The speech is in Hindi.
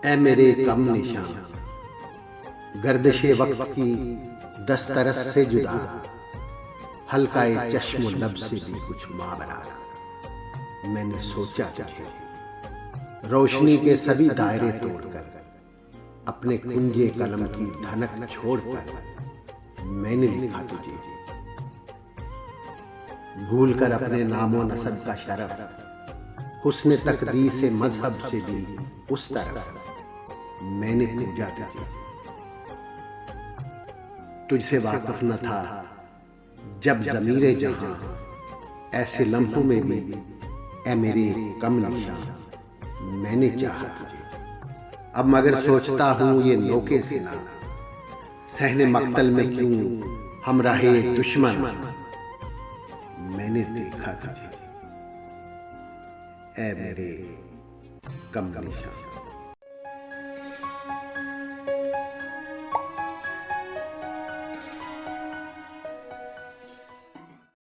ऐ मेरे कम निशान, गर्दिशे वक्त की दस्तरस से जुदा, हल्काए चश्मो लब से भी कुछ मावरा। मैंने सोचा तुझे रोशनी के सभी दायरे तोड़कर, अपने कुंजे कलम की धनक छोड़कर मैंने लिखा तुझे। भूल कर अपने नामो नसब का शरफ, हुस्न तकदीर से मजहब से भी उस तरफ मैंने पूजा तुझे। तुझसे वाकिफ न था जब ज़मीरे जहां, ऐसे लम्हों में भी ऐ मेरे कम निशान मैंने चाहा तुझे। अब मगर सोचता हूँ ये नोके सीना, सहने मक्तल में क्यों हमराहे दुश्मन मैंने देखा तुझे। ऐ मेरे कम निशान।